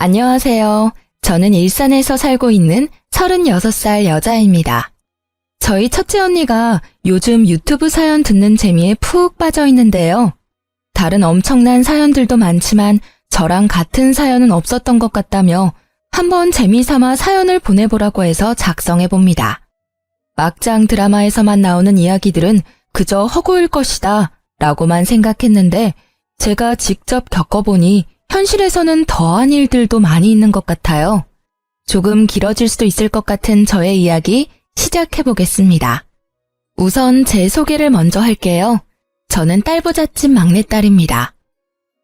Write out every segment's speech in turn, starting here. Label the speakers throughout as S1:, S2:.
S1: 안녕하세요. 저는 일산에서 살고 있는 36살 여자입니다. 저희 첫째 언니가 요즘 유튜브 사연 듣는 재미에 푹 빠져 있는데요. 다른 엄청난 사연들도 많지만 저랑 같은 사연은 없었던 것 같다며 한번 재미삼아 사연을 보내보라고 해서 작성해봅니다. 막장 드라마에서만 나오는 이야기들은 그저 허구일 것이다 라고만 생각했는데 제가 직접 겪어보니 현실에서는 더한 일들도 많이 있는 것 같아요. 조금 길어질 수도 있을 것 같은 저의 이야기 시작해보겠습니다. 우선 제 소개를 먼저 할게요. 저는 딸부잣집 막내딸입니다.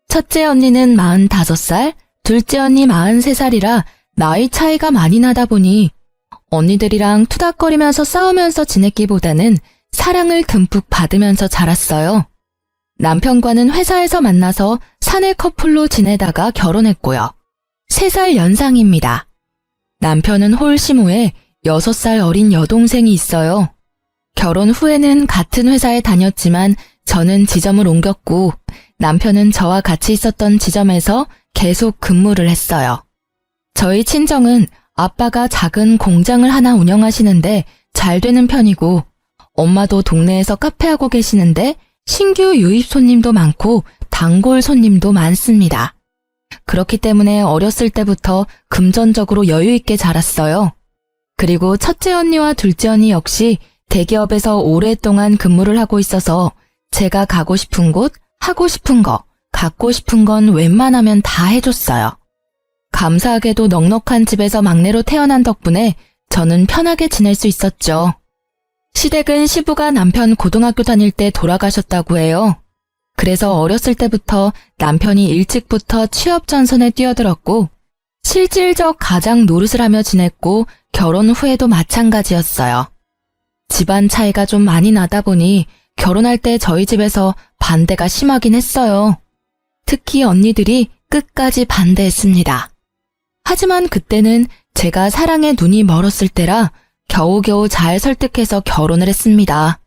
S1: 첫째 언니는 45살, 둘째 언니 43살이라 나이 차이가 많이 나다 보니 언니들이랑 투닥거리면서 싸우면서 지냈기보다는 사랑을 듬뿍 받으면서 자랐어요. 남편과는 회사에서 만나서 사내 커플로 지내다가 결혼했고요. 3살 연상입니다. 남편은 홀심 후에 6살 어린 여동생이 있어요. 결혼 후에는 같은 회사에 다녔지만 저는 지점을 옮겼고 남편은 저와 같이 있었던 지점에서 계속 근무를 했어요. 저희 친정은 아빠가 작은 공장을 하나 운영하시는데 잘 되는 편이고 엄마도 동네에서 카페하고 계시는데 신규 유입 손님도 많고 단골 손님도 많습니다. 그렇기 때문에 어렸을 때부터 금전적으로 여유 있게 자랐어요. 그리고 첫째 언니와 둘째 언니 역시 대기업에서 오랫동안 근무를 하고 있어서 제가 가고 싶은 곳, 하고 싶은 거, 갖고 싶은 건 웬만하면 다 해줬어요. 감사하게도 넉넉한 집에서 막내로 태어난 덕분에 저는 편하게 지낼 수 있었죠. 시댁은 시부가 남편 고등학교 다닐 때 돌아가셨다고 해요. 그래서 어렸을 때부터 남편이 일찍부터 취업 전선에 뛰어들었고 실질적 가장 노릇을 하며 지냈고 결혼 후에도 마찬가지였어요. 집안 차이가 좀 많이 나다 보니 결혼할 때 저희 집에서 반대가 심하긴 했어요. 특히 언니들이 끝까지 반대했습니다. 하지만 그때는 제가 사랑에 눈이 멀었을 때라 겨우겨우 잘 설득해서 결혼을 했습니다.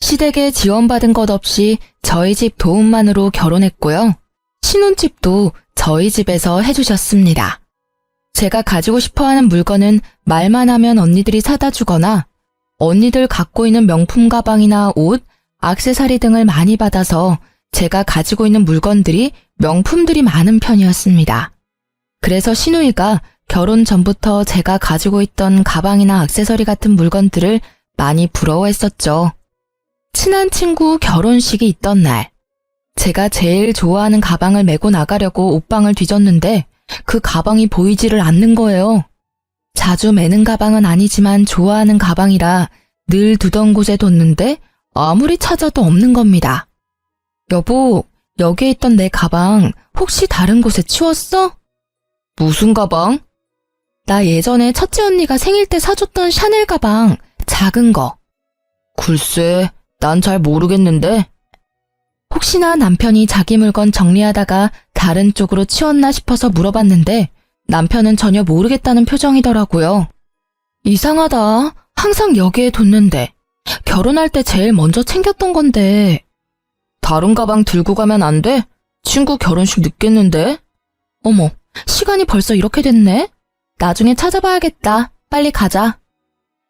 S1: 시댁에 지원받은 것 없이 저희 집 도움만으로 결혼했고요. 신혼집도 저희 집에서 해주셨습니다. 제가 가지고 싶어하는 물건은 말만 하면 언니들이 사다 주거나 언니들 갖고 있는 명품 가방이나 옷, 액세서리 등을 많이 받아서 제가 가지고 있는 물건들이 명품들이 많은 편이었습니다. 그래서 신우이가 결혼 전부터 제가 가지고 있던 가방이나 액세서리 같은 물건들을 많이 부러워했었죠. 친한 친구 결혼식이 있던 날, 제가 제일 좋아하는 가방을 메고 나가려고 옷방을 뒤졌는데 그 가방이 보이지를 않는 거예요. 자주 매는 가방은 아니지만 좋아하는 가방이라 늘 두던 곳에 뒀는데 아무리 찾아도 없는 겁니다. 여보, 여기에 있던 내 가방 혹시 다른 곳에 치웠어? 무슨 가방? 나 예전에 첫째 언니가 생일 때 사줬던 샤넬 가방, 작은 거. 글쎄, 난 잘 모르겠는데. 혹시나 남편이 자기 물건 정리하다가 다른 쪽으로 치웠나 싶어서 물어봤는데 남편은 전혀 모르겠다는 표정이더라고요. 이상하다. 항상 여기에 뒀는데. 결혼할 때 제일 먼저 챙겼던 건데. 다른 가방 들고 가면 안 돼? 친구 결혼식 늦겠는데? 어머, 시간이 벌써 이렇게 됐네? 나중에 찾아봐야겠다. 빨리 가자.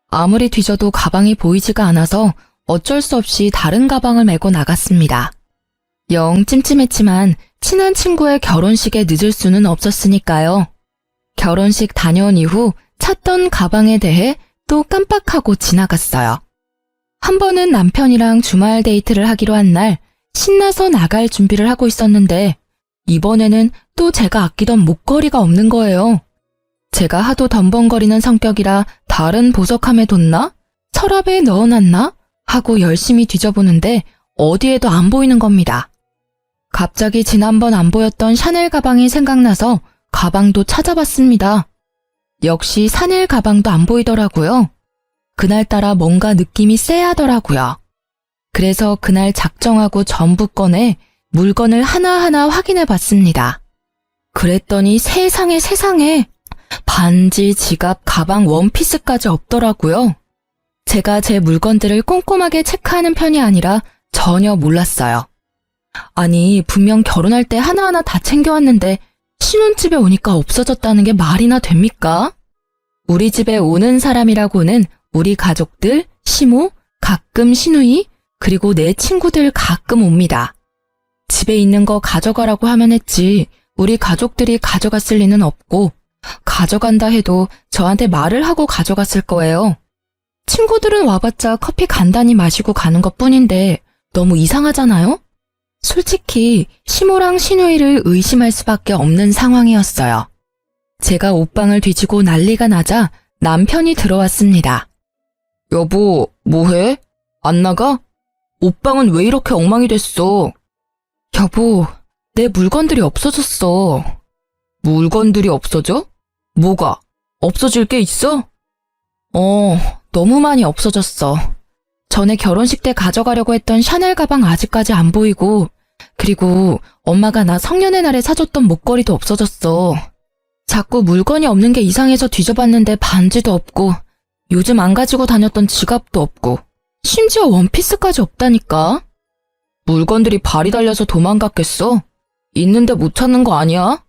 S1: 아무리 뒤져도 가방이 보이지가 않아서 어쩔 수 없이 다른 가방을 메고 나갔습니다. 영 찜찜했지만 친한 친구의 결혼식에 늦을 수는 없었으니까요. 결혼식 다녀온 이후 찾던 가방에 대해 또 깜빡하고 지나갔어요. 한 번은 남편이랑 주말 데이트를 하기로 한 날 신나서 나갈 준비를 하고 있었는데 이번에는 또 제가 아끼던 목걸이가 없는 거예요. 제가 하도 덤벙거리는 성격이라 다른 보석함에 뒀나? 서랍에 넣어놨나? 하고 열심히 뒤져보는데 어디에도 안 보이는 겁니다. 갑자기 지난번 안 보였던 샤넬 가방이 생각나서 가방도 찾아봤습니다. 역시 샤넬 가방도 안 보이더라고요. 그날따라 뭔가 느낌이 쎄하더라고요. 그래서 그날 작정하고 전부 꺼내 물건을 하나하나 확인해 봤습니다. 그랬더니 세상에 반지, 지갑, 가방, 원피스까지 없더라고요. 제가 제 물건들을 꼼꼼하게 체크하는 편이 아니라 전혀 몰랐어요. 아니, 분명 결혼할 때 하나하나 다 챙겨왔는데 신혼집에 오니까 없어졌다는 게 말이나 됩니까? 우리 집에 오는 사람이라고는 우리 가족들, 시모, 가끔 시누이, 그리고 내 친구들 가끔 옵니다. 집에 있는 거 가져가라고 하면 했지 우리 가족들이 가져갔을 리는 없고 가져간다 해도 저한테 말을 하고 가져갔을 거예요. 친구들은 와봤자 커피 간단히 마시고 가는 것뿐인데 너무 이상하잖아요? 솔직히 시모랑 시누이를 의심할 수밖에 없는 상황이었어요. 제가 옷방을 뒤지고 난리가 나자 남편이 들어왔습니다. 여보, 뭐해? 안 나가? 옷방은 왜 이렇게 엉망이 됐어? 여보, 내 물건들이 없어졌어. 물건들이 없어져? 뭐가? 없어질 게 있어? 너무 많이 없어졌어. 전에 결혼식 때 가져가려고 했던 샤넬 가방 아직까지 안 보이고, 그리고 엄마가 나 성년의 날에 사줬던 목걸이도 없어졌어. 자꾸 물건이 없는 게 이상해서 뒤져봤는데 반지도 없고, 요즘 안 가지고 다녔던 지갑도 없고, 심지어 원피스까지 없다니까? 물건들이 발이 달려서 도망갔겠어? 있는데 못 찾는 거 아니야?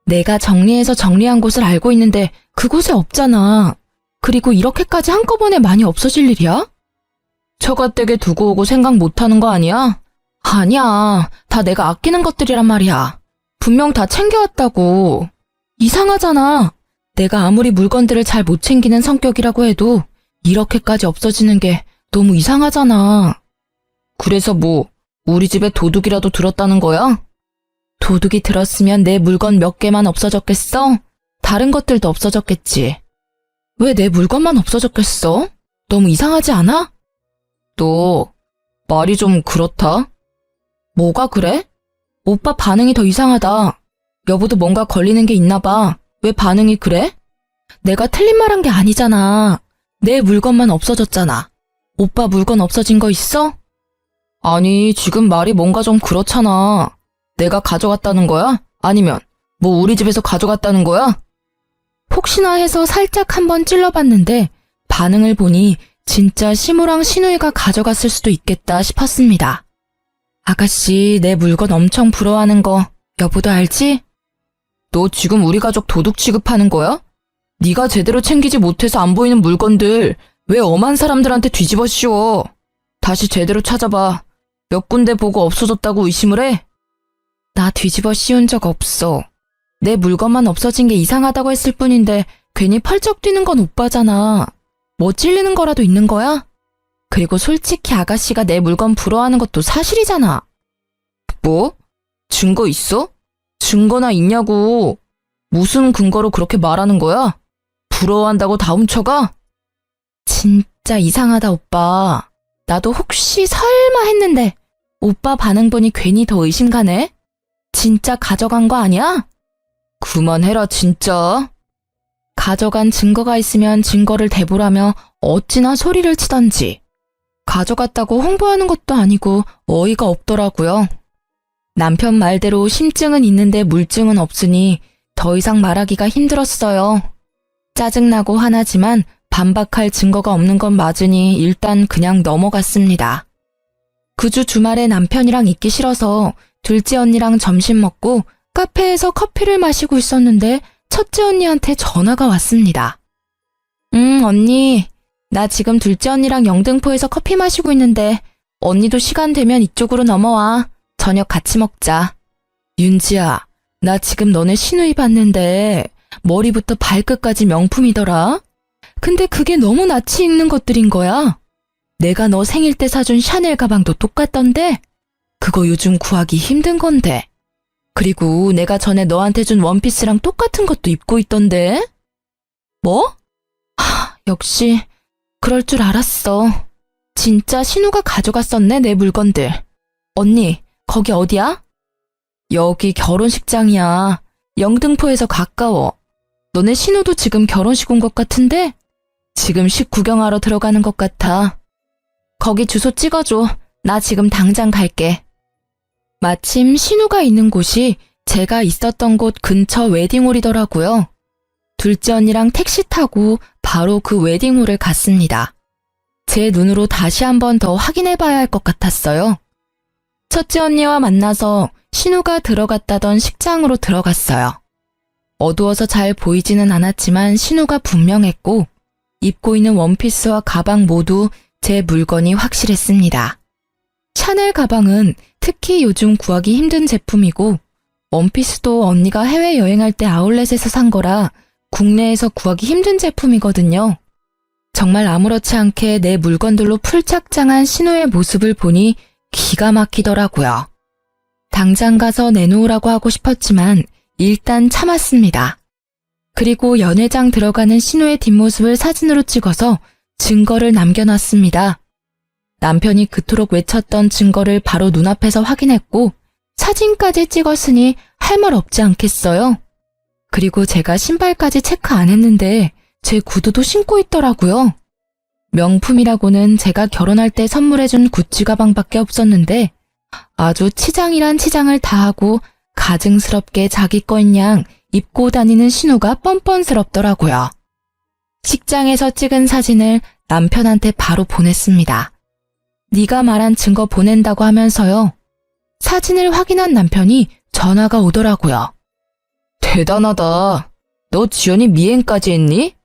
S1: 내가 정리해서 정리한 곳을 알고 있는데 그곳에 없잖아. 그리고 이렇게까지 한꺼번에 많이 없어질 일이야? 처가댁에 두고 오고 생각 못하는 거 아니야? 아니야. 다 내가 아끼는 것들이란 말이야. 분명 다 챙겨왔다고. 이상하잖아. 내가 아무리 물건들을 잘 못 챙기는 성격이라고 해도 이렇게까지 없어지는 게 너무 이상하잖아. 그래서 뭐, 우리 집에 도둑이라도 들었다는 거야? 도둑이 들었으면 내 물건 몇 개만 없어졌겠어? 다른 것들도 없어졌겠지. 왜 내 물건만 없어졌겠어? 너무 이상하지 않아? 너, 말이 좀 그렇다? 뭐가 그래? 오빠 반응이 더 이상하다. 여보도 뭔가 걸리는 게 있나 봐. 왜 반응이 그래? 내가 틀린 말 한 게 아니잖아. 내 물건만 없어졌잖아. 오빠 물건 없어진 거 있어? 아니, 지금 말이 뭔가 좀 그렇잖아. 내가 가져갔다는 거야? 아니면 뭐 우리 집에서 가져갔다는 거야? 혹시나 해서 살짝 한번 찔러봤는데 반응을 보니 진짜 시모랑 시누이가 가져갔을 수도 있겠다 싶었습니다. 아가씨, 내 물건 엄청 부러워하는 거 여보도 알지? 너 지금 우리 가족 도둑 취급하는 거야? 네가 제대로 챙기지 못해서 안 보이는 물건들 왜 엄한 사람들한테 뒤집어 씌워? 다시 제대로 찾아봐. 몇 군데 보고 없어졌다고 의심을 해? 나 뒤집어 씌운 적 없어. 내 물건만 없어진 게 이상하다고 했을 뿐인데 괜히 펄쩍 뛰는 건 오빠잖아. 뭐 찔리는 거라도 있는 거야? 그리고 솔직히 아가씨가 내 물건 부러워하는 것도 사실이잖아. 뭐? 증거 있어? 증거나 있냐고. 무슨 근거로 그렇게 말하는 거야? 부러워한다고 다 훔쳐가? 진짜 이상하다, 오빠. 나도 혹시 설마 했는데 오빠 반응 보니 괜히 더 의심가네? 진짜 가져간 거 아니야? 그만해라, 진짜. 가져간 증거가 있으면 증거를 대보라며 어찌나 소리를 치던지. 가져갔다고 홍보하는 것도 아니고 어이가 없더라고요. 남편 말대로 심증은 있는데 물증은 없으니 더 이상 말하기가 힘들었어요. 짜증나고 화나지만 반박할 증거가 없는 건 맞으니 일단 그냥 넘어갔습니다. 그 주 주말에 남편이랑 있기 싫어서 둘째 언니랑 점심 먹고 카페에서 커피를 마시고 있었는데 첫째 언니한테 전화가 왔습니다. 언니, 나 지금 둘째 언니랑 영등포에서 커피 마시고 있는데 언니도 시간 되면 이쪽으로 넘어와. 저녁 같이 먹자. 윤지야, 나 지금 너네 시누이 봤는데 머리부터 발끝까지 명품이더라. 근데 그게 너무 낯이 익는 것들인 거야. 내가 너 생일 때 사준 샤넬 가방도 똑같던데? 그거 요즘 구하기 힘든 건데. 그리고 내가 전에 너한테 준 원피스랑 똑같은 것도 입고 있던데? 뭐? 역시 그럴 줄 알았어. 진짜 신우가 가져갔었네, 내 물건들. 언니, 거기 어디야? 여기 결혼식장이야. 영등포에서 가까워. 너네 신우도 지금 결혼식 온 것 같은데? 지금 식 구경하러 들어가는 것 같아. 거기 주소 찍어줘. 나 지금 당장 갈게. 마침 신우가 있는 곳이 제가 있었던 곳 근처 웨딩홀이더라고요. 둘째 언니랑 택시 타고 바로 그 웨딩홀을 갔습니다. 제 눈으로 다시 한 번 더 확인해봐야 할 것 같았어요. 첫째 언니와 만나서 신우가 들어갔다던 식장으로 들어갔어요. 어두워서 잘 보이지는 않았지만 신호가 분명했고 입고 있는 원피스와 가방 모두 제 물건이 확실했습니다. 샤넬 가방은 특히 요즘 구하기 힘든 제품이고 원피스도 언니가 해외여행할 때 아울렛에서 산 거라 국내에서 구하기 힘든 제품이거든요. 정말 아무렇지 않게 내 물건들로 풀착장한 신호의 모습을 보니 기가 막히더라고요. 당장 가서 내놓으라고 하고 싶었지만 일단 참았습니다. 그리고 연회장 들어가는 신호의 뒷모습을 사진으로 찍어서 증거를 남겨놨습니다. 남편이 그토록 외쳤던 증거를 바로 눈앞에서 확인했고 사진까지 찍었으니 할 말 없지 않겠어요? 그리고 제가 신발까지 체크 안 했는데 제 구두도 신고 있더라고요. 명품이라고는 제가 결혼할 때 선물해준 구찌 가방밖에 없었는데 아주 치장이란 치장을 다하고 가증스럽게 자기 거인 양 입고 다니는 신호가 뻔뻔스럽더라고요. 식장에서 찍은 사진을 남편한테 바로 보냈습니다. 네가 말한 증거 보낸다고 하면서요. 사진을 확인한 남편이 전화가 오더라고요. 대단하다. 너 지연이 미행까지 했니?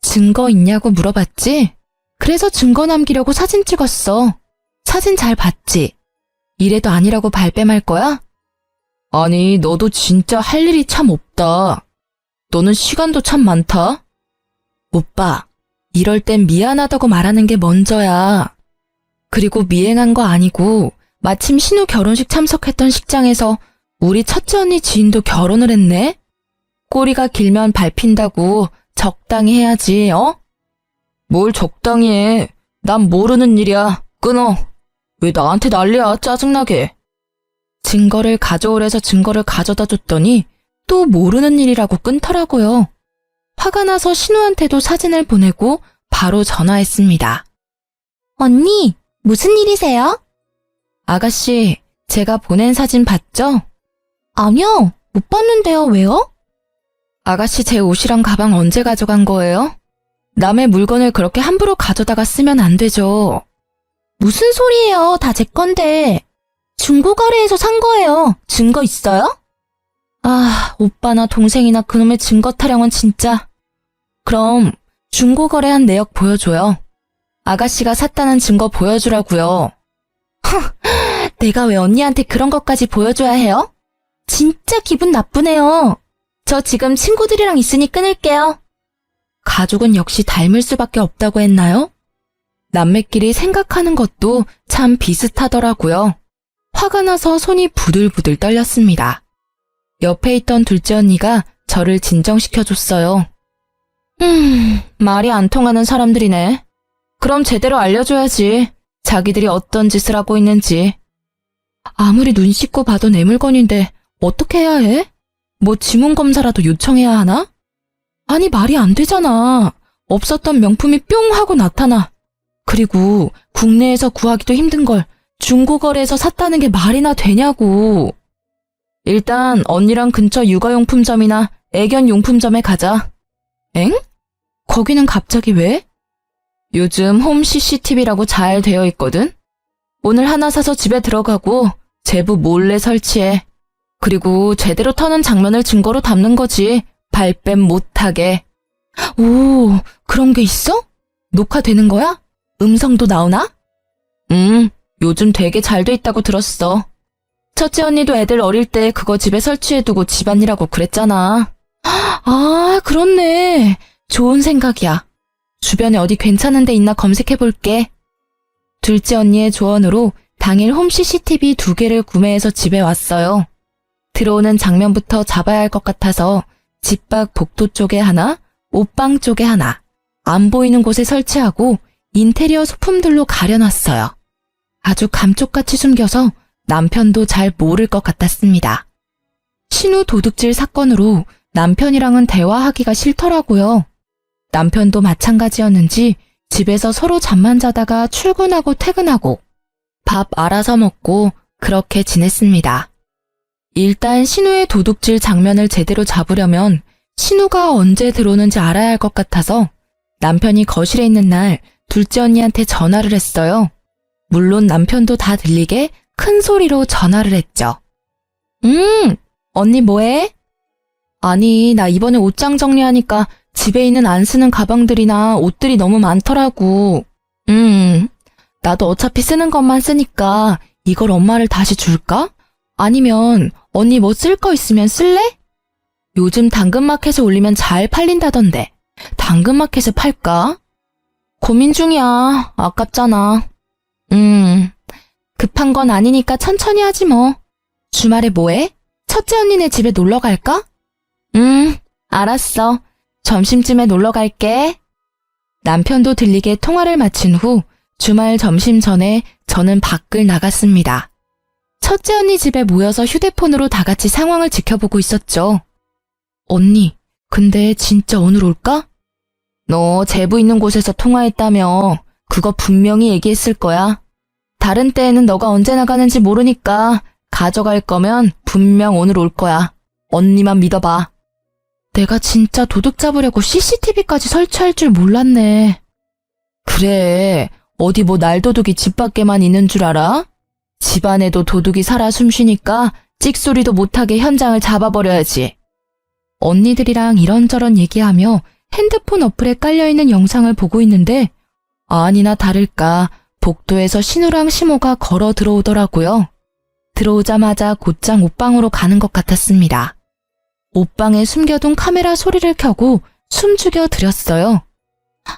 S1: 증거 있냐고 물어봤지? 그래서 증거 남기려고 사진 찍었어. 사진 잘 봤지? 이래도 아니라고 발뺌할 거야? 아니, 너도 진짜 할 일이 참 없다. 너는 시간도 참 많다. 오빠, 이럴 땐 미안하다고 말하는 게 먼저야. 그리고 미행한 거 아니고 마침 신우 결혼식 참석했던 식장에서 우리 첫째 언니 지인도 결혼을 했네? 꼬리가 길면 밟힌다고 적당히 해야지, 어? 뭘 적당히 해. 난 모르는 일이야. 끊어. 왜 나한테 난리야, 짜증나게. 증거를 가져오래서 증거를 가져다 줬더니 또 모르는 일이라고 끊더라고요. 화가 나서 신우한테도 사진을 보내고 바로 전화했습니다. 언니, 무슨 일이세요? 아가씨, 제가 보낸 사진 봤죠? 아니요, 못 봤는데요. 왜요? 아가씨 제 옷이랑 가방 언제 가져간 거예요? 남의 물건을 그렇게 함부로 가져다가 쓰면 안 되죠. 무슨 소리예요? 다 제 건데. 중고거래에서 산 거예요. 증거 있어요? 아, 오빠나 동생이나 그놈의 증거 타령은 진짜. 그럼 중고거래한 내역 보여줘요. 아가씨가 샀다는 증거 보여주라고요. 내가 왜 언니한테 그런 것까지 보여줘야 해요? 진짜 기분 나쁘네요. 저 지금 친구들이랑 있으니 끊을게요. 가족은 역시 닮을 수밖에 없다고 했나요? 남매끼리 생각하는 것도 참 비슷하더라고요. 화가 나서 손이 부들부들 떨렸습니다. 옆에 있던 둘째 언니가 저를 진정시켜줬어요. 말이 안 통하는 사람들이네. 그럼 제대로 알려줘야지. 자기들이 어떤 짓을 하고 있는지. 아무리 눈 씻고 봐도 내 물건인데 어떻게 해야 해? 뭐 지문검사라도 요청해야 하나? 아니, 말이 안 되잖아. 없었던 명품이 뿅 하고 나타나. 그리고 국내에서 구하기도 힘든 걸 중고거래에서 샀다는 게 말이나 되냐고. 일단 언니랑 근처 육아용품점이나 애견용품점에 가자. 엥? 거기는 갑자기 왜? 요즘 홈 CCTV라고 잘 되어 있거든? 오늘 하나 사서 집에 들어가고 제부 몰래 설치해. 그리고 제대로 터는 장면을 증거로 담는 거지. 발뺌 못하게. 오, 그런 게 있어? 녹화되는 거야? 음성도 나오나? 요즘 되게 잘 돼 있다고 들었어. 첫째 언니도 애들 어릴 때 그거 집에 설치해두고 집안일하고 그랬잖아. 아, 그렇네. 좋은 생각이야. 주변에 어디 괜찮은 데 있나 검색해볼게. 둘째 언니의 조언으로 당일 홈 CCTV 2개를 구매해서 집에 왔어요. 들어오는 장면부터 잡아야 할 것 같아서 집 밖 복도 쪽에 하나, 옷방 쪽에 하나, 안 보이는 곳에 설치하고 인테리어 소품들로 가려놨어요. 아주 감쪽같이 숨겨서 남편도 잘 모를 것 같았습니다. 신우 도둑질 사건으로 남편이랑은 대화하기가 싫더라고요. 남편도 마찬가지였는지 집에서 서로 잠만 자다가 출근하고 퇴근하고 밥 알아서 먹고 그렇게 지냈습니다. 일단 신우의 도둑질 장면을 제대로 잡으려면 신우가 언제 들어오는지 알아야 할 것 같아서 남편이 거실에 있는 날 둘째 언니한테 전화를 했어요. 물론 남편도 다 들리게 큰 소리로 전화를 했죠. 언니 뭐해? 아니, 나 이번에 옷장 정리하니까 집에 있는 안 쓰는 가방들이나 옷들이 너무 많더라고. 나도 어차피 쓰는 것만 쓰니까 이걸 엄마를 다시 줄까? 아니면 언니 뭐 쓸 거 있으면 쓸래? 요즘 당근마켓에 올리면 잘 팔린다던데. 당근마켓에 팔까? 고민 중이야. 아깝잖아. 급한 건 아니니까 천천히 하지 뭐. 주말에 뭐해? 첫째 언니네 집에 놀러 갈까? 알았어. 점심쯤에 놀러 갈게. 남편도 들리게 통화를 마친 후 주말 점심 전에 저는 밖을 나갔습니다. 첫째 언니 집에 모여서 휴대폰으로 다 같이 상황을 지켜보고 있었죠. 언니, 근데 진짜 오늘 올까? 너 제부 있는 곳에서 통화했다며. 그거 분명히 얘기했을 거야. 다른 때에는 너가 언제 나가는지 모르니까 가져갈 거면 분명 오늘 올 거야. 언니만 믿어봐. 내가 진짜 도둑 잡으려고 CCTV까지 설치할 줄 몰랐네. 그래, 어디 뭐 날도둑이 집 밖에만 있는 줄 알아? 집 안에도 도둑이 살아 숨쉬니까 찍소리도 못하게 현장을 잡아버려야지. 언니들이랑 이런저런 얘기하며 핸드폰 어플에 깔려있는 영상을 보고 있는데 아니나 다를까 복도에서 신우랑 시모가 걸어 들어오더라고요. 들어오자마자 곧장 옷방으로 가는 것 같았습니다. 옷방에 숨겨둔 카메라 소리를 켜고 숨죽여 드렸어요.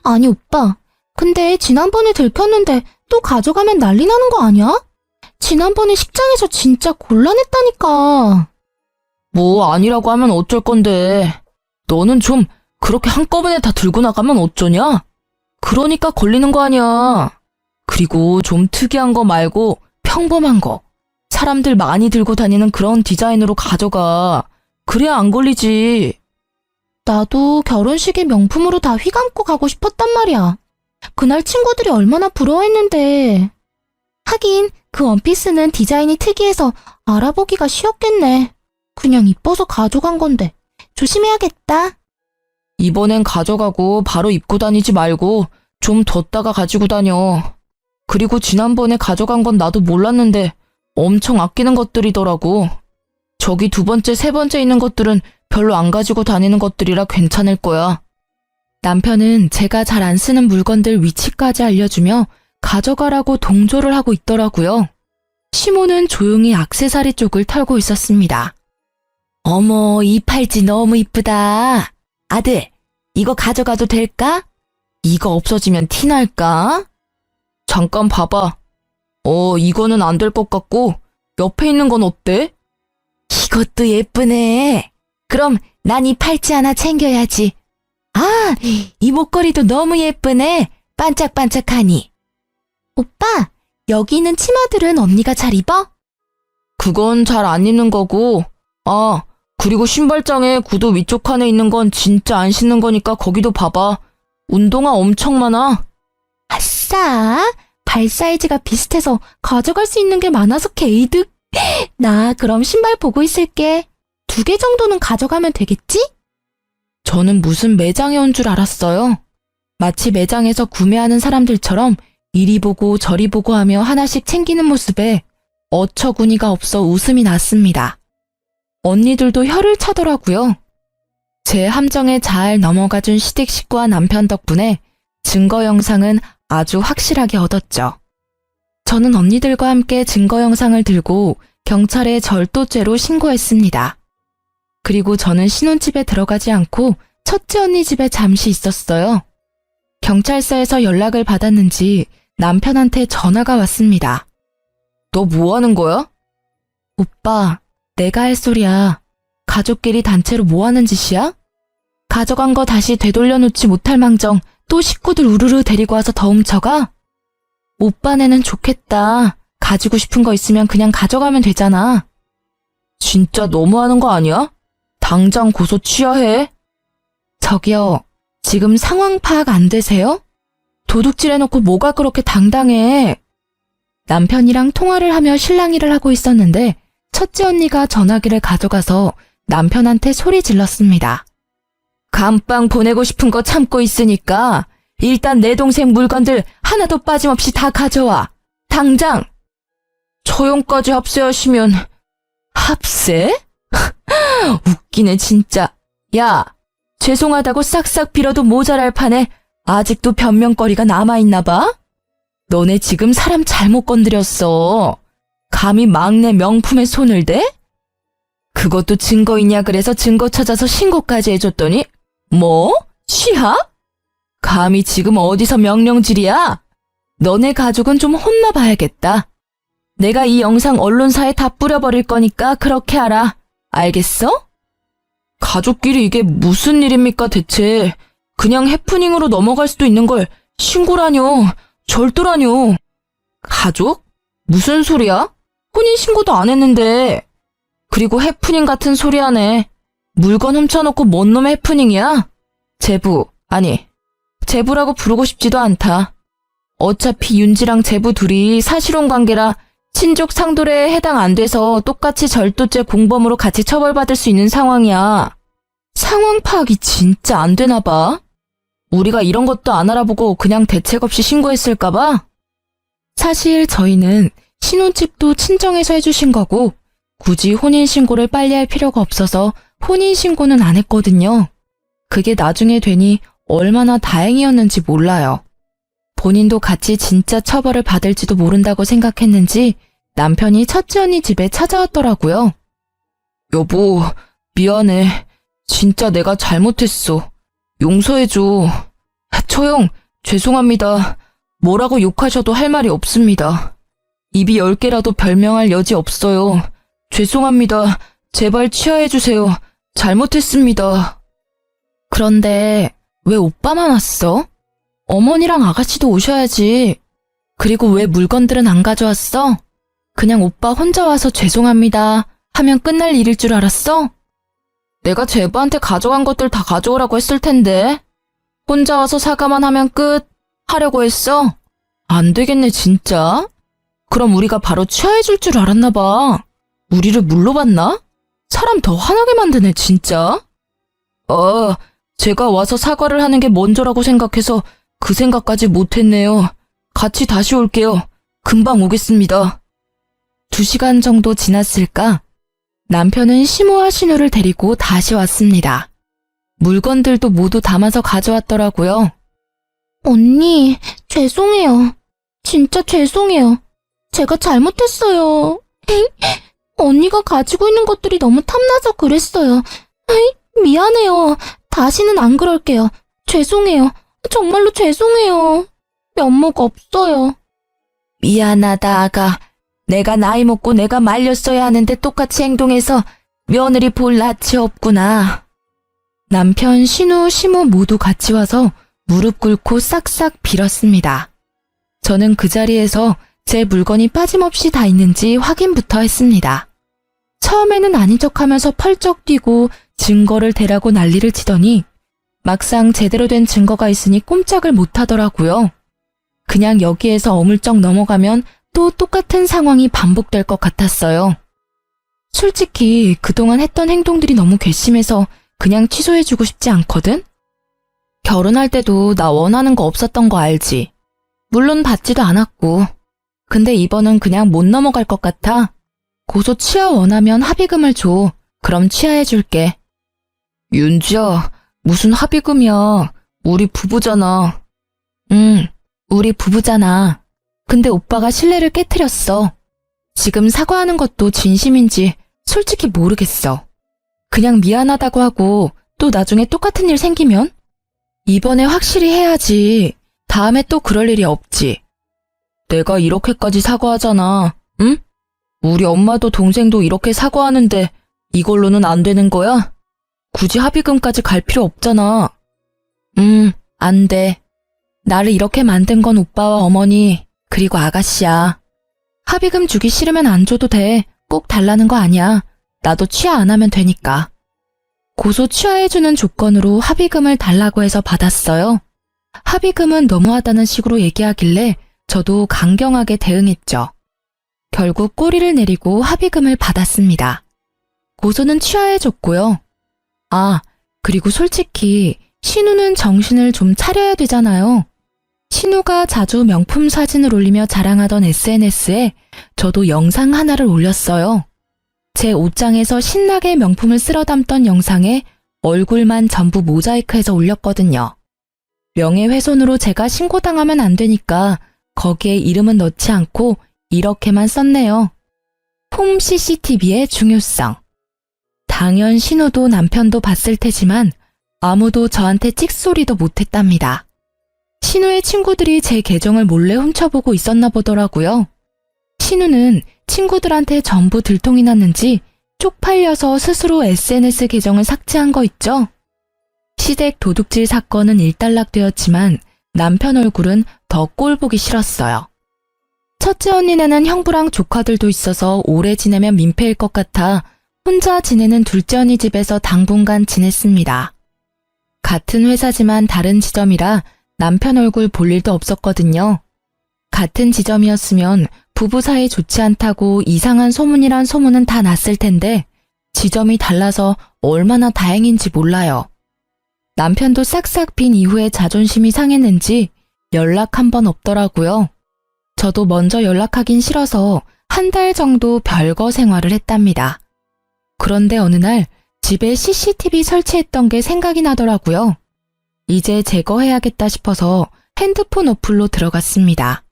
S1: 아니 오빠, 근데 지난번에 들켰는데 또 가져가면 난리 나는 거 아니야? 지난번에 식장에서 진짜 곤란했다니까. 뭐 아니라고 하면 어쩔 건데. 너는 좀 그렇게 한꺼번에 다 들고 나가면 어쩌냐? 그러니까 걸리는 거 아니야. 그리고 좀 특이한 거 말고 평범한 거. 사람들 많이 들고 다니는 그런 디자인으로 가져가. 그래야 안 걸리지. 나도 결혼식에 명품으로 다 휘감고 가고 싶었단 말이야. 그날 친구들이 얼마나 부러워했는데. 하긴 그 원피스는 디자인이 특이해서 알아보기가 쉬웠겠네. 그냥 이뻐서 가져간 건데 조심해야겠다. 이번엔 가져가고 바로 입고 다니지 말고 좀 뒀다가 가지고 다녀. 그리고 지난번에 가져간 건 나도 몰랐는데 엄청 아끼는 것들이더라고. 저기 두 번째, 세 번째 있는 것들은 별로 안 가지고 다니는 것들이라 괜찮을 거야. 남편은 제가 잘 안 쓰는 물건들 위치까지 알려주며 가져가라고 동조를 하고 있더라고요. 시모는 조용히 액세서리 쪽을 털고 있었습니다. 어머, 이 팔찌 너무 이쁘다. 아들, 이거 가져가도 될까? 이거 없어지면 티날까? 잠깐 봐봐. 이거는 안 될 것 같고 옆에 있는 건 어때? 이것도 예쁘네. 그럼 난 이 팔찌 하나 챙겨야지. 아, 이 목걸이도 너무 예쁘네. 반짝반짝하니. 오빠, 여기 있는 치마들은 언니가 잘 입어? 그건 잘 안 입는 거고. 아, 그리고 신발장에 구두 위쪽 칸에 있는 건 진짜 안 신는 거니까 거기도 봐봐. 운동화 엄청 많아. 아싸, 발 사이즈가 비슷해서 가져갈 수 있는 게 많아서 개이득. 나 그럼 신발 보고 있을게. 2개 정도는 가져가면 되겠지? 저는 무슨 매장에 온 줄 알았어요. 마치 매장에서 구매하는 사람들처럼 이리 보고 저리 보고 하며 하나씩 챙기는 모습에 어처구니가 없어 웃음이 났습니다. 언니들도 혀를 차더라고요. 제 함정에 잘 넘어가준 시댁 식구와 남편 덕분에 증거 영상은 아주 확실하게 얻었죠. 저는 언니들과 함께 증거 영상을 들고 경찰에 절도죄로 신고했습니다. 그리고 저는 신혼집에 들어가지 않고 첫째 언니 집에 잠시 있었어요. 경찰서에서 연락을 받았는지 남편한테 전화가 왔습니다. 너 뭐 하는 거야? 오빠, 내가 할 소리야. 가족끼리 단체로 뭐 하는 짓이야? 가져간 거 다시 되돌려놓지 못할 망정 또 식구들 우르르 데리고 와서 더 훔쳐가? 오빠네는 좋겠다. 가지고 싶은 거 있으면 그냥 가져가면 되잖아. 진짜 너무하는 거 아니야? 당장 고소 취하해. 저기요, 지금 상황 파악 안 되세요? 도둑질 해놓고 뭐가 그렇게 당당해. 남편이랑 통화를 하며 실랑이를 하고 있었는데 첫째 언니가 전화기를 가져가서 남편한테 소리 질렀습니다. 감빵 보내고 싶은 거 참고 있으니까 일단 내 동생 물건들 하나도 빠짐없이 다 가져와. 당장! 처형까지 합세하시면... 합세? 웃기네 진짜. 야, 죄송하다고 싹싹 빌어도 모자랄 판에 아직도 변명거리가 남아있나 봐? 너네 지금 사람 잘못 건드렸어. 감히 막내 명품에 손을 대? 그것도 증거 있냐 그래서 증거 찾아서 신고까지 해줬더니 뭐? 취합? 감히 지금 어디서 명령질이야? 너네 가족은 좀 혼나봐야겠다. 내가 이 영상 언론사에 다 뿌려버릴 거니까 그렇게 하라. 알겠어? 가족끼리 이게 무슨 일입니까 대체. 그냥 해프닝으로 넘어갈 수도 있는 걸 신고라뇨. 절도라뇨. 가족? 무슨 소리야? 혼인신고도 안 했는데. 그리고 해프닝 같은 소리 하네. 물건 훔쳐놓고 뭔 놈의 해프닝이야? 제부, 아니, 제부라고 부르고 싶지도 않다. 어차피 윤지랑 제부 둘이 사실혼 관계라 친족 상도례에 해당 안 돼서 똑같이 절도죄 공범으로 같이 처벌받을 수 있는 상황이야. 상황 파악이 진짜 안 되나 봐. 우리가 이런 것도 안 알아보고 그냥 대책 없이 신고했을까 봐? 사실 저희는 신혼집도 친정에서 해주신 거고 굳이 혼인신고를 빨리 할 필요가 없어서 혼인신고는 안 했거든요. 그게 나중에 되니 얼마나 다행이었는지 몰라요. 본인도 같이 진짜 처벌을 받을지도 모른다고 생각했는지 남편이 첫째 언니 집에 찾아왔더라고요. 여보, 미안해. 진짜 내가 잘못했어. 용서해줘. 처형, 죄송합니다. 뭐라고 욕하셔도 할 말이 없습니다. 입이 10개라도 별명할 여지 없어요. 죄송합니다. 제발 취하해주세요. 잘못했습니다. 그런데 왜 오빠만 왔어? 어머니랑 아가씨도 오셔야지. 그리고 왜 물건들은 안 가져왔어? 그냥 오빠 혼자 와서 죄송합니다 하면 끝날 일일 줄 알았어? 내가 제부한테 가져간 것들 다 가져오라고 했을 텐데. 혼자 와서 사과만 하면 끝 하려고 했어? 안 되겠네 진짜. 그럼 우리가 바로 취하해줄 줄 알았나 봐. 우리를 물로 봤나? 사람 더 화나게 만드네 진짜. 제가 와서 사과를 하는 게 먼저라고 생각해서 그 생각까지 못했네요. 같이 다시 올게요. 금방 오겠습니다. 2시간 정도 지났을까? 남편은 시모와 신우를 데리고 다시 왔습니다. 물건들도 모두 담아서 가져왔더라고요.
S2: 언니, 죄송해요. 진짜 죄송해요. 제가 잘못했어요. 언니가 가지고 있는 것들이 너무 탐나서 그랬어요. 미안해요. 다시는 안 그럴게요. 죄송해요. 정말로 죄송해요. 면목 없어요.
S1: 미안하다 아가. 내가 나이 먹고 내가 말렸어야 하는데 똑같이 행동해서 며느리 볼 낯이 없구나. 남편, 신우, 시모 모두 같이 와서 무릎 꿇고 싹싹 빌었습니다. 저는 그 자리에서 제 물건이 빠짐없이 다 있는지 확인부터 했습니다. 처음에는 아닌 척하면서 펄쩍 뛰고 증거를 대라고 난리를 치더니 막상 제대로 된 증거가 있으니 꼼짝을 못하더라고요. 그냥 여기에서 어물쩍 넘어가면 또 똑같은 상황이 반복될 것 같았어요. 솔직히 그동안 했던 행동들이 너무 괘씸해서 그냥 취소해주고 싶지 않거든? 결혼할 때도 나 원하는 거 없었던 거 알지? 물론 받지도 않았고. 근데 이번은 그냥 못 넘어갈 것 같아. 고소 취하 원하면 합의금을 줘. 그럼 취하해줄게. 윤지야, 무슨 합의금이야. 우리 부부잖아. 응, 우리 부부잖아. 근데 오빠가 신뢰를 깨트렸어. 지금 사과하는 것도 진심인지 솔직히 모르겠어. 그냥 미안하다고 하고 또 나중에 똑같은 일 생기면? 이번에 확실히 해야지. 다음에 또 그럴 일이 없지. 내가 이렇게까지 사과하잖아. 응? 우리 엄마도 동생도 이렇게 사과하는데 이걸로는 안 되는 거야? 굳이 합의금까지 갈 필요 없잖아. 안 돼. 나를 이렇게 만든 건 오빠와 어머니 그리고 아가씨야. 합의금 주기 싫으면 안 줘도 돼. 꼭 달라는 거 아니야. 나도 취하 안 하면 되니까. 고소 취하해주는 조건으로 합의금을 달라고 해서 받았어요. 합의금은 너무하다는 식으로 얘기하길래 저도 강경하게 대응했죠. 결국 꼬리를 내리고 합의금을 받았습니다. 고소는 취하해줬고요. 아, 그리고 솔직히 신우는 정신을 좀 차려야 되잖아요. 신우가 자주 명품 사진을 올리며 자랑하던 SNS에 저도 영상 하나를 올렸어요. 제 옷장에서 신나게 명품을 쓸어 담던 영상에 얼굴만 전부 모자이크해서 올렸거든요. 명예훼손으로 제가 신고당하면 안 되니까 거기에 이름은 넣지 않고 이렇게만 썼네요. 홈 CCTV의 중요성. 당연 신우도 남편도 봤을 테지만 아무도 저한테 찍소리도 못했답니다. 신우의 친구들이 제 계정을 몰래 훔쳐보고 있었나 보더라고요. 신우는 친구들한테 전부 들통이 났는지 쪽팔려서 스스로 SNS 계정을 삭제한 거 있죠? 시댁 도둑질 사건은 일단락되었지만 남편 얼굴은 더 꼴보기 싫었어요. 첫째 언니네는 형부랑 조카들도 있어서 오래 지내면 민폐일 것 같아 혼자 지내는 둘째 언니 집에서 당분간 지냈습니다. 같은 회사지만 다른 지점이라 남편 얼굴 볼 일도 없었거든요. 같은 지점이었으면 부부 사이 좋지 않다고 이상한 소문이란 소문은 다 났을 텐데 지점이 달라서 얼마나 다행인지 몰라요. 남편도 싹싹 빈 이후에 자존심이 상했는지 연락 한 번 없더라고요. 저도 먼저 연락하긴 싫어서 한 달 정도 별거 생활을 했답니다. 그런데 어느 날 집에 CCTV 설치했던 게 생각이 나더라고요. 이제 제거해야겠다 싶어서 핸드폰 어플로 들어갔습니다.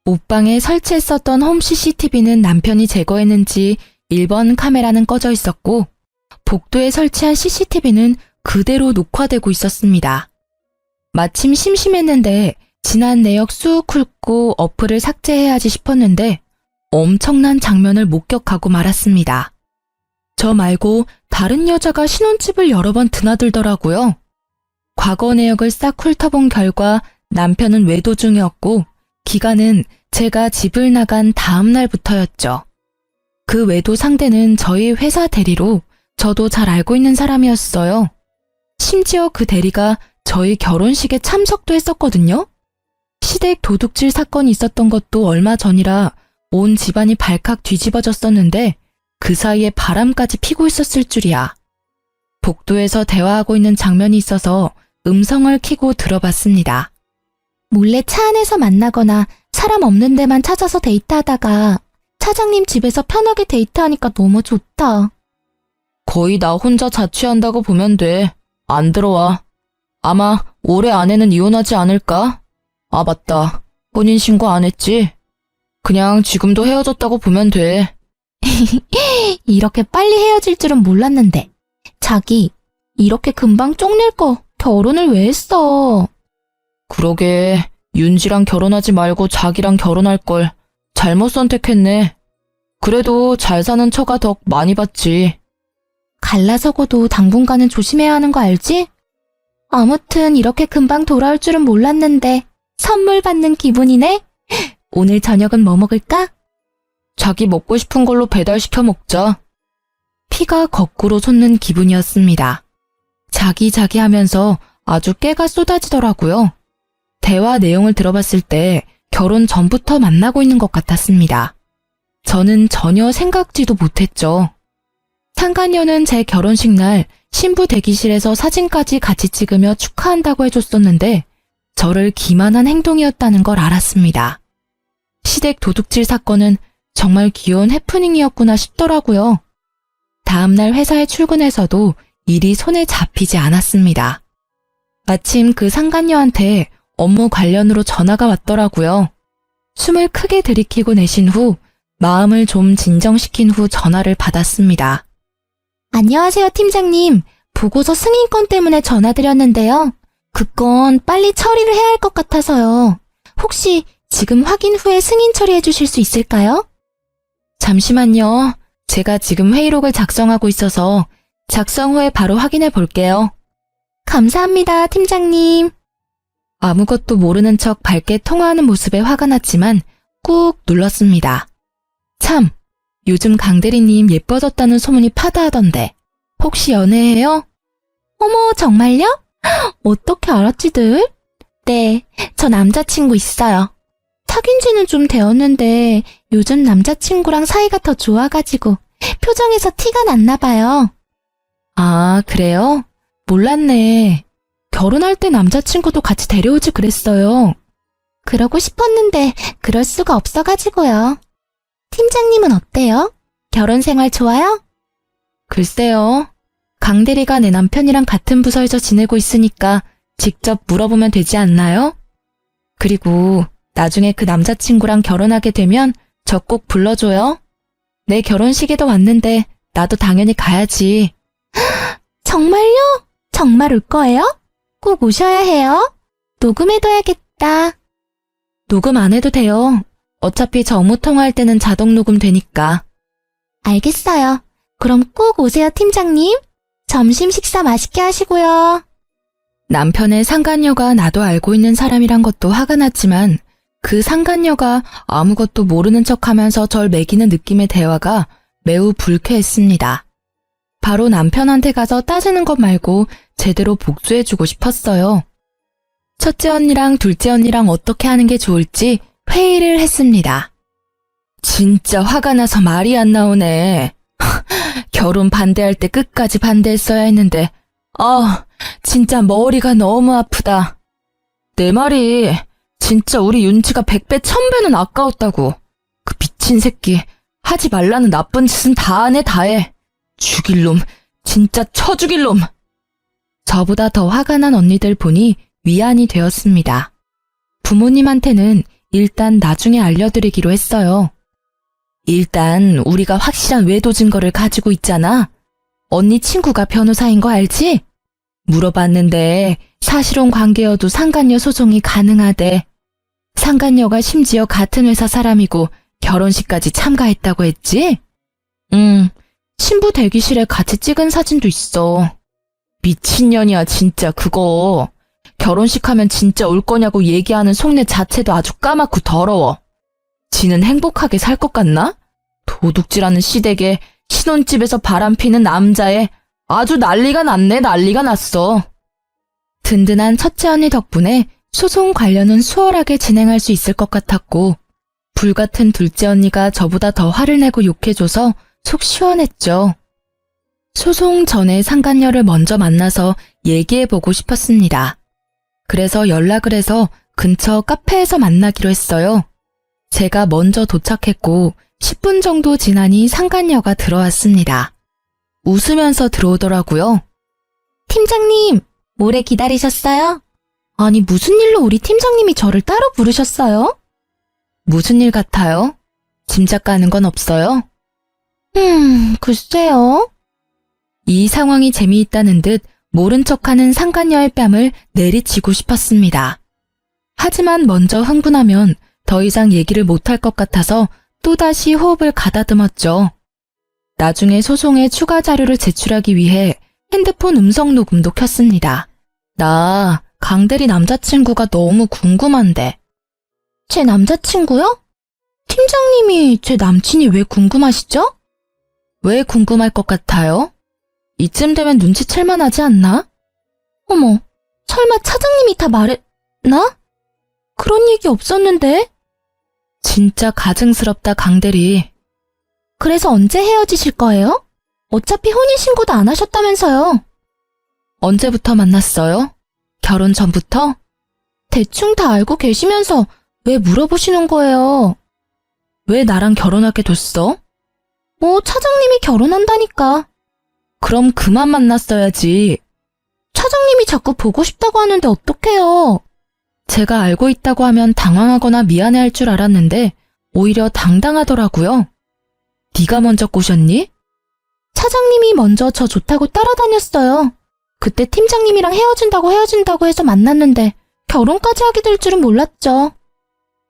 S1: 옷방에 설치했었던 홈 CCTV는 남편이 제거했는지 1번 카메라는 꺼져 있었고 복도에 설치한 CCTV는 그대로 녹화되고 있었습니다. 마침 심심했는데 지난 내역 쑥 훑고 어플을 삭제해야지 싶었는데 엄청난 장면을 목격하고 말았습니다. 저 말고 다른 여자가 신혼집을 여러 번 드나들더라고요. 과거 내역을 싹 훑어본 결과 남편은 외도 중이었고 기간은 제가 집을 나간 다음 날부터였죠. 그 외도 상대는 저희 회사 대리로 저도 잘 알고 있는 사람이었어요. 심지어 그 대리가 저희 결혼식에 참석도 했었거든요. 시댁 도둑질 사건이 있었던 것도 얼마 전이라 온 집안이 발칵 뒤집어졌었는데 그 사이에 바람까지 피고 있었을 줄이야. 복도에서 대화하고 있는 장면이 있어서 음성을 켜고 들어봤습니다.
S2: 몰래 차 안에서 만나거나 사람 없는 데만 찾아서 데이트하다가 차장님 집에서 편하게 데이트하니까 너무 좋다.
S1: 거의 나 혼자 자취한다고 보면 돼. 안 들어와. 아마 올해 안에는 이혼하지 않을까? 아 맞다. 혼인신고 안 했지? 그냥 지금도 헤어졌다고 보면 돼.
S2: 이렇게 빨리 헤어질 줄은 몰랐는데. 자기, 이렇게 금방 쪽낼 거 결혼을 왜 했어?
S1: 그러게 윤지랑 결혼하지 말고 자기랑 결혼할 걸 잘못 선택했네. 그래도 잘 사는 처가 덕 많이 봤지.
S2: 갈라서고도 당분간은 조심해야 하는 거 알지? 아무튼 이렇게 금방 돌아올 줄은 몰랐는데 선물 받는 기분이네? 오늘 저녁은 뭐 먹을까?
S1: 자기 먹고 싶은 걸로 배달시켜 먹자. 피가 거꾸로 솟는 기분이었습니다. 자기 하면서 아주 깨가 쏟아지더라고요. 대화 내용을 들어봤을 때 결혼 전부터 만나고 있는 것 같았습니다. 저는 전혀 생각지도 못했죠. 상간녀는 제 결혼식 날 신부 대기실에서 사진까지 같이 찍으며 축하한다고 해줬었는데 저를 기만한 행동이었다는 걸 알았습니다. 시댁 도둑질 사건은 정말 귀여운 해프닝이었구나 싶더라고요. 다음날 회사에 출근해서도 일이 손에 잡히지 않았습니다. 마침 그 상간녀한테 업무 관련으로 전화가 왔더라고요. 숨을 크게 들이키고 내쉰 후 마음을 좀 진정시킨 후 전화를 받았습니다.
S2: 안녕하세요, 팀장님. 보고서 승인권 때문에 전화드렸는데요. 그 건 빨리 처리를 해야 할 것 같아서요. 혹시 지금 확인 후에 승인 처리해 주실 수 있을까요?
S1: 잠시만요. 제가 지금 회의록을 작성하고 있어서 작성 후에 바로 확인해 볼게요.
S2: 감사합니다, 팀장님.
S1: 아무것도 모르는 척 밝게 통화하는 모습에 화가 났지만 꾹 눌렀습니다. 참, 요즘 강대리님 예뻐졌다는 소문이 파다하던데 혹시 연애해요?
S2: 어머, 정말요? 어떻게 알았지들? 네, 저 남자친구 있어요. 사귄 지는 좀 되었는데 요즘 남자친구랑 사이가 더 좋아가지고 표정에서 티가 났나 봐요.
S1: 아, 그래요? 몰랐네. 결혼할 때 남자친구도 같이 데려오지 그랬어요.
S2: 그러고 싶었는데 그럴 수가 없어가지고요. 팀장님은 어때요? 결혼 생활 좋아요?
S1: 글쎄요. 강 대리가 내 남편이랑 같은 부서에서 지내고 있으니까 직접 물어보면 되지 않나요? 그리고 나중에 그 남자친구랑 결혼하게 되면 저 꼭 불러줘요. 내 결혼식에도 왔는데 나도 당연히 가야지.
S2: 정말요? 정말 올 거예요? 꼭 오셔야 해요. 녹음해둬야겠다.
S1: 녹음 안 해도 돼요. 어차피 저 업무 통화할 때는 자동 녹음 되니까.
S2: 알겠어요. 그럼 꼭 오세요, 팀장님. 점심 식사 맛있게 하시고요.
S1: 남편의 상간녀가 나도 알고 있는 사람이란 것도 화가 났지만 그 상간녀가 아무것도 모르는 척하면서 절 매기는 느낌의 대화가 매우 불쾌했습니다. 바로 남편한테 가서 따지는 것 말고 제대로 복수해주고 싶었어요. 첫째 언니랑 둘째 언니랑 어떻게 하는 게 좋을지 회의를 했습니다. 진짜 화가 나서 말이 안 나오네. 결혼 반대할 때 끝까지 반대했어야 했는데 진짜 머리가 너무 아프다. 내 말이 진짜 우리 윤지가 100배 1000배는 아까웠다고. 그 미친 새끼 하지 말라는 나쁜 짓은 다 하네 다 해. 죽일 놈 진짜 쳐 죽일 놈. 저보다 더 화가 난 언니들 보니 위안이 되었습니다. 부모님한테는 일단 나중에 알려드리기로 했어요. 일단 우리가 확실한 외도 증거를 가지고 있잖아. 언니 친구가 변호사인 거 알지? 물어봤는데 사실혼 관계여도 상간녀 소송이 가능하대. 상간녀가 심지어 같은 회사 사람이고 결혼식까지 참가했다고 했지? 신부 대기실에 같이 찍은 사진도 있어. 미친년이야 진짜 그거. 결혼식 하면 진짜 올 거냐고 얘기하는 속내 자체도 아주 까맣고 더러워. 지는 행복하게 살 것 같나? 도둑질하는 시댁에 신혼집에서 바람피는 남자애 아주 난리가 났네 난리가 났어. 든든한 첫째 언니 덕분에 소송 관련은 수월하게 진행할 수 있을 것 같았고 불같은 둘째 언니가 저보다 더 화를 내고 욕해줘서 속 시원했죠. 소송 전에 상간녀를 먼저 만나서 얘기해보고 싶었습니다. 그래서 연락을 해서 근처 카페에서 만나기로 했어요. 제가 먼저 도착했고 10분 정도 지나니 상간녀가 들어왔습니다. 웃으면서 들어오더라고요.
S2: 팀장님, 오래 기다리셨어요? 아니, 무슨 일로 우리 팀장님이 저를 따로 부르셨어요?
S1: 무슨 일 같아요? 짐작 가는 건 없어요?
S2: 글쎄요.
S1: 이 상황이 재미있다는 듯 모른 척하는 상간녀의 뺨을 내리치고 싶었습니다. 하지만 먼저 흥분하면 더 이상 얘기를 못할 것 같아서 또다시 호흡을 가다듬었죠. 나중에 소송에 추가 자료를 제출하기 위해 핸드폰 음성 녹음도 켰습니다. 나 강대리 남자친구가 너무 궁금한데.
S2: 제 남자친구요? 팀장님이 제 남친이 왜 궁금하시죠?
S1: 왜 궁금할 것 같아요? 이쯤 되면 눈치챌만 하지 않나?
S2: 어머, 설마 차장님이 다 말했나? 그런 얘기 없었는데?
S1: 진짜 가증스럽다 강대리.
S2: 그래서 언제 헤어지실 거예요? 어차피 혼인신고도 안 하셨다면서요.
S1: 언제부터 만났어요? 결혼 전부터?
S2: 대충 다 알고 계시면서 왜 물어보시는 거예요?
S1: 왜 나랑 결혼하게 됐어?
S2: 뭐 차장님이 결혼한다니까.
S1: 그럼 그만 만났어야지.
S2: 차장님이 자꾸 보고 싶다고 하는데 어떡해요?
S1: 제가 알고 있다고 하면 당황하거나 미안해할 줄 알았는데 오히려 당당하더라고요. 네가 먼저 꼬셨니?
S2: 차장님이 먼저 저 좋다고 따라다녔어요. 그때 팀장님이랑 헤어진다고 해서 만났는데 결혼까지 하게 될 줄은 몰랐죠.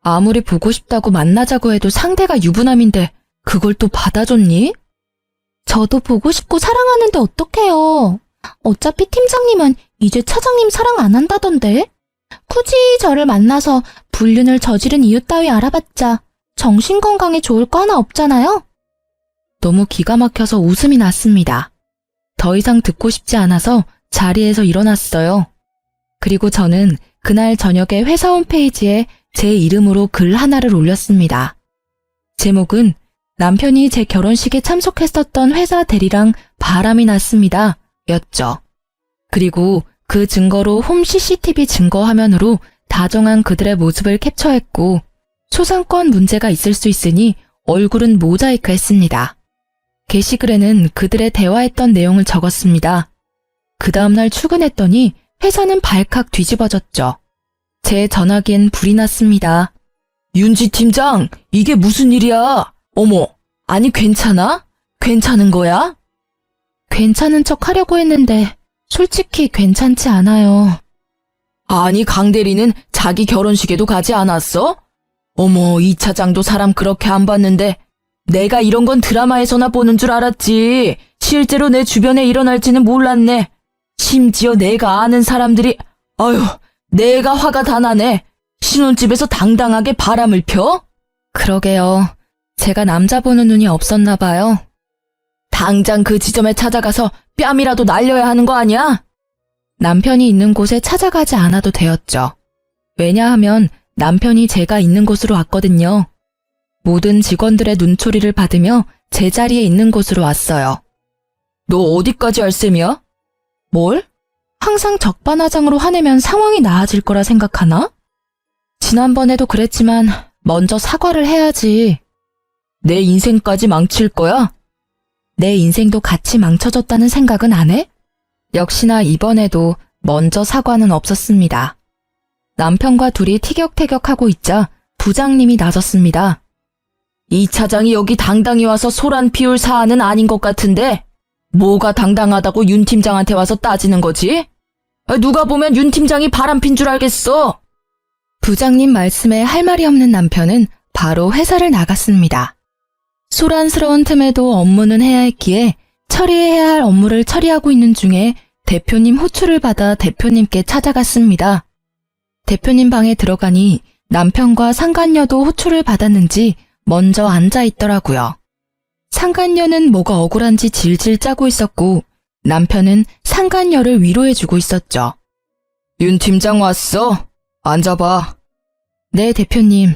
S1: 아무리 보고 싶다고 만나자고 해도 상대가 유부남인데 그걸 또 받아줬니?
S2: 저도 보고 싶고 사랑하는데 어떡해요. 어차피 팀장님은 이제 차장님 사랑 안 한다던데. 굳이 저를 만나서 불륜을 저지른 이유 따위 알아봤자 정신건강에 좋을 거 하나 없잖아요.
S1: 너무 기가 막혀서 웃음이 났습니다. 더 이상 듣고 싶지 않아서 자리에서 일어났어요. 그리고 저는 그날 저녁에 회사 홈페이지에 제 이름으로 글 하나를 올렸습니다. 제목은 남편이 제 결혼식에 참석했었던 회사 대리랑 바람이 났습니다. 였죠. 그리고 그 증거로 홈 CCTV 증거 화면으로 다정한 그들의 모습을 캡처했고 초상권 문제가 있을 수 있으니 얼굴은 모자이크 했습니다. 게시글에는 그들의 대화했던 내용을 적었습니다. 그 다음날 출근했더니 회사는 발칵 뒤집어졌죠. 제 전화기엔 불이 났습니다. 윤지 팀장, 이게 무슨 일이야? 어머, 아니 괜찮아? 괜찮은 거야?
S2: 괜찮은 척 하려고 했는데 솔직히 괜찮지 않아요.
S1: 아니 강 대리는 자기 결혼식에도 가지 않았어? 어머, 이 차장도 사람 그렇게 안 봤는데 내가 이런 건 드라마에서나 보는 줄 알았지. 실제로 내 주변에 일어날지는 몰랐네. 심지어 내가 아는 사람들이, 아유, 내가 화가 다 나네. 신혼집에서 당당하게 바람을 펴? 그러게요. 제가 남자 보는 눈이 없었나 봐요. 당장 그 지점에 찾아가서 뺨이라도 날려야 하는 거 아니야? 남편이 있는 곳에 찾아가지 않아도 되었죠. 왜냐하면 남편이 제가 있는 곳으로 왔거든요. 모든 직원들의 눈초리를 받으며 제자리에 있는 곳으로 왔어요. 너 어디까지 할 셈이야? 뭘? 항상 적반하장으로 화내면 상황이 나아질 거라 생각하나? 지난번에도 그랬지만 먼저 사과를 해야지. 내 인생까지 망칠 거야? 내 인생도 같이 망쳐졌다는 생각은 안 해? 역시나 이번에도 먼저 사과는 없었습니다. 남편과 둘이 티격태격하고 있자 부장님이 나섰습니다. 이 차장이 여기 당당히 와서 소란 피울 사안은 아닌 것 같은데 뭐가 당당하다고 윤 팀장한테 와서 따지는 거지? 누가 보면 윤 팀장이 바람핀 줄 알겠어. 부장님 말씀에 할 말이 없는 남편은 바로 회사를 나갔습니다. 소란스러운 틈에도 업무는 해야 했기에 처리해야 할 업무를 처리하고 있는 중에 대표님 호출을 받아 대표님께 찾아갔습니다. 대표님 방에 들어가니 남편과 상간녀도 호출을 받았는지 먼저 앉아 있더라고요. 상간녀는 뭐가 억울한지 질질 짜고 있었고 남편은 상간녀를 위로해주고 있었죠. 윤 팀장 왔어? 앉아봐. 네, 대표님.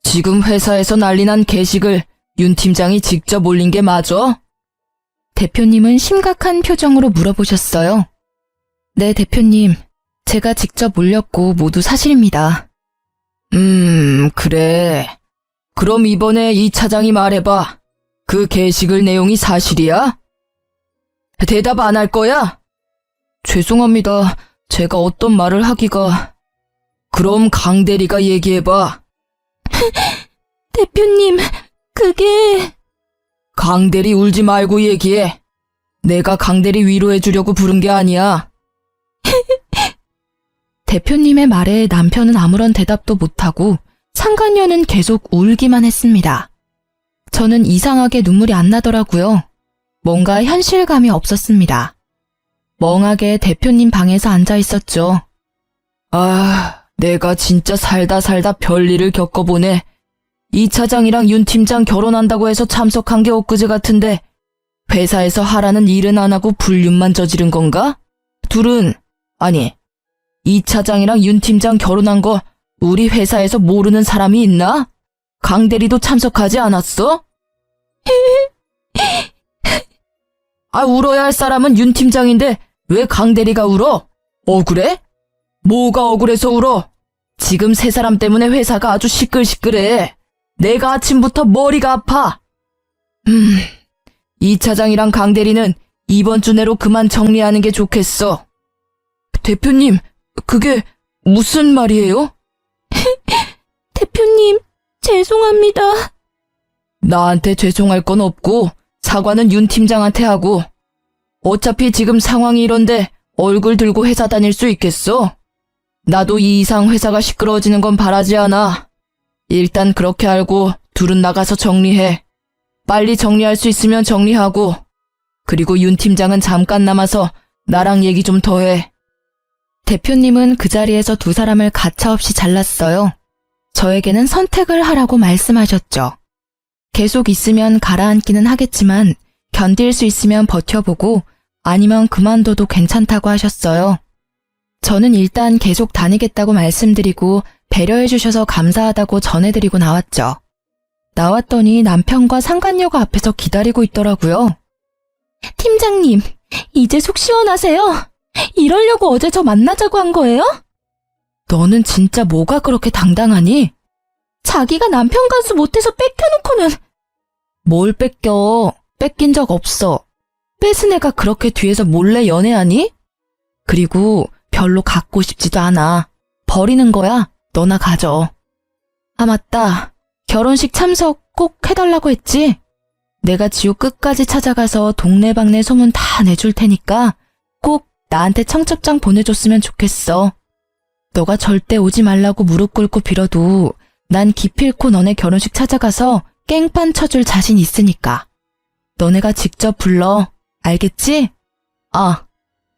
S1: 지금 회사에서 난리난 게시글 윤 팀장이 직접 올린 게 맞아? 대표님은 심각한 표정으로 물어보셨어요. 네, 대표님. 제가 직접 올렸고 모두 사실입니다. 그래. 그럼 이번에 이 차장이 말해봐. 그 게시글 내용이 사실이야? 대답 안 할 거야? 죄송합니다. 제가 어떤 말을 하기가... 그럼 강 대리가 얘기해봐.
S2: 대표님, 그게...
S1: 강 대리 울지 말고 얘기해. 내가 강 대리 위로해주려고 부른 게 아니야. 대표님의 말에 남편은 아무런 대답도 못하고 상간녀는 계속 울기만 했습니다. 저는 이상하게 눈물이 안 나더라고요. 뭔가 현실감이 없었습니다. 멍하게 대표님 방에서 앉아 있었죠. 아, 내가 진짜 살다 별일을 겪어보네. 이 차장이랑 윤 팀장 결혼한다고 해서 참석한 게 엊그제 같은데 회사에서 하라는 일은 안 하고 불륜만 저지른 건가? 둘은, 아니, 이 차장이랑 윤 팀장 결혼한 거 우리 회사에서 모르는 사람이 있나? 강 대리도 참석하지 않았어? 아, 울어야 할 사람은 윤 팀장인데 왜 강 대리가 울어? 억울해? 뭐가 억울해서 울어? 지금 세 사람 때문에 회사가 아주 시끌시끌해. 내가 아침부터 머리가 아파. 이 차장이랑 강 대리는 이번 주 내로 그만 정리하는 게 좋겠어. 대표님, 그게 무슨 말이에요?
S2: 대표님, 죄송합니다.
S1: 나한테 죄송할 건 없고 사과는 윤 팀장한테 하고 어차피 지금 상황이 이런데 얼굴 들고 회사 다닐 수 있겠어? 나도 이 이상 회사가 시끄러워지는 건 바라지 않아. 일단 그렇게 알고 둘은 나가서 정리해. 빨리 정리할 수 있으면 정리하고 그리고 윤 팀장은 잠깐 남아서 나랑 얘기 좀 더 해. 대표님은 그 자리에서 두 사람을 가차없이 잘랐어요. 저에게는 선택을 하라고 말씀하셨죠. 계속 있으면 가라앉기는 하겠지만 견딜 수 있으면 버텨보고 아니면 그만둬도 괜찮다고 하셨어요. 저는 일단 계속 다니겠다고 말씀드리고 배려해 주셔서 감사하다고 전해드리고 나왔죠. 나왔더니 남편과 상간녀가 앞에서 기다리고 있더라고요.
S2: 팀장님, 이제 속 시원하세요? 이러려고 어제 저 만나자고 한 거예요?
S1: 너는 진짜 뭐가 그렇게 당당하니?
S2: 자기가 남편 간수 못해서 뺏겨놓고는...
S1: 뭘 뺏겨? 뺏긴 적 없어. 뺏은 애가 그렇게 뒤에서 몰래 연애하니? 그리고 별로 갖고 싶지도 않아. 버리는 거야. 너나 가져. 아, 맞다. 결혼식 참석 꼭 해달라고 했지? 내가 지옥 끝까지 찾아가서 동네방네 소문 다 내줄 테니까 꼭 나한테 청첩장 보내줬으면 좋겠어. 너가 절대 오지 말라고 무릎 꿇고 빌어도 난 기필코 너네 결혼식 찾아가서 깽판 쳐줄 자신 있으니까. 너네가 직접 불러. 알겠지? 아,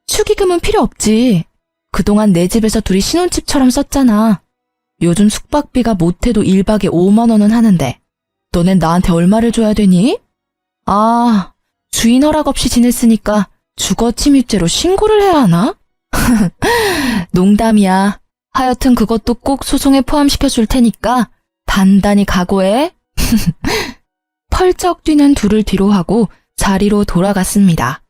S1: 축의금은 필요 없지. 그동안 내 집에서 둘이 신혼집처럼 썼잖아. 요즘 숙박비가 못해도 1박에 5만 원은 하는데 너넨 나한테 얼마를 줘야 되니? 아, 주인 허락 없이 지냈으니까 주거 침입죄로 신고를 해야 하나? 농담이야. 하여튼 그것도 꼭 소송에 포함시켜 줄 테니까 단단히 각오해. 펄쩍 뛰는 둘을 뒤로 하고 자리로 돌아갔습니다.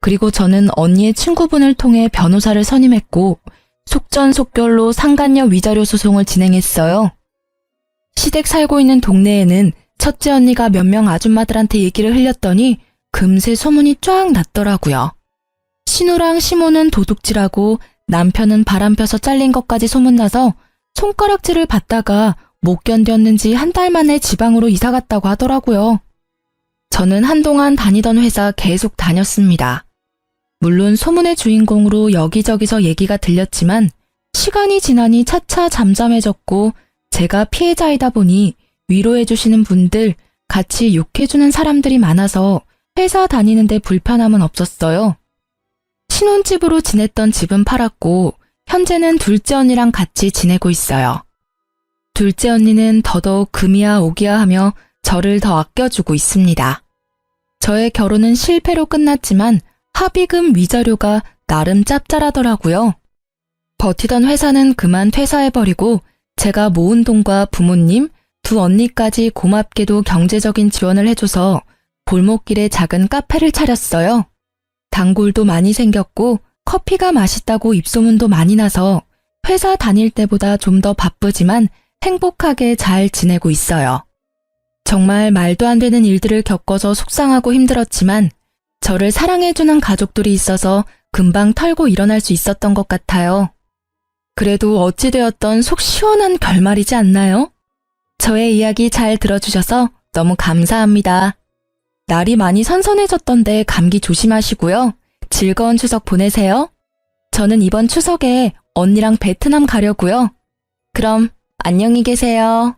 S1: 그리고 저는 언니의 친구분을 통해 변호사를 선임했고 속전속결로 상간녀 위자료 소송을 진행했어요. 시댁 살고 있는 동네에는 첫째 언니가 몇 명 아줌마들한테 얘기를 흘렸더니 금세 소문이 쫙 났더라고요. 신우랑 시모는 도둑질하고 남편은 바람펴서 잘린 것까지 소문나서 손가락질을 받다가 못 견뎠는지 한 달 만에 지방으로 이사 갔다고 하더라고요. 저는 한동안 다니던 회사 계속 다녔습니다. 물론 소문의 주인공으로 여기저기서 얘기가 들렸지만 시간이 지나니 차차 잠잠해졌고 제가 피해자이다 보니 위로해주시는 분들, 같이 욕해주는 사람들이 많아서 회사 다니는데 불편함은 없었어요. 신혼집으로 지냈던 집은 팔았고 현재는 둘째 언니랑 같이 지내고 있어요. 둘째 언니는 더더욱 금이야 오기야 하며 저를 더 아껴주고 있습니다. 저의 결혼은 실패로 끝났지만 합의금 위자료가 나름 짭짤하더라고요. 버티던 회사는 그만 퇴사해버리고 제가 모은 돈과 부모님, 두 언니까지 고맙게도 경제적인 지원을 해줘서 골목길에 작은 카페를 차렸어요. 단골도 많이 생겼고 커피가 맛있다고 입소문도 많이 나서 회사 다닐 때보다 좀 더 바쁘지만 행복하게 잘 지내고 있어요. 정말 말도 안 되는 일들을 겪어서 속상하고 힘들었지만 저를 사랑해주는 가족들이 있어서 금방 털고 일어날 수 있었던 것 같아요. 그래도 어찌되었던 속 시원한 결말이지 않나요? 저의 이야기 잘 들어주셔서 너무 감사합니다. 날이 많이 선선해졌던데 감기 조심하시고요. 즐거운 추석 보내세요. 저는 이번 추석에 언니랑 베트남 가려고요. 그럼 안녕히 계세요.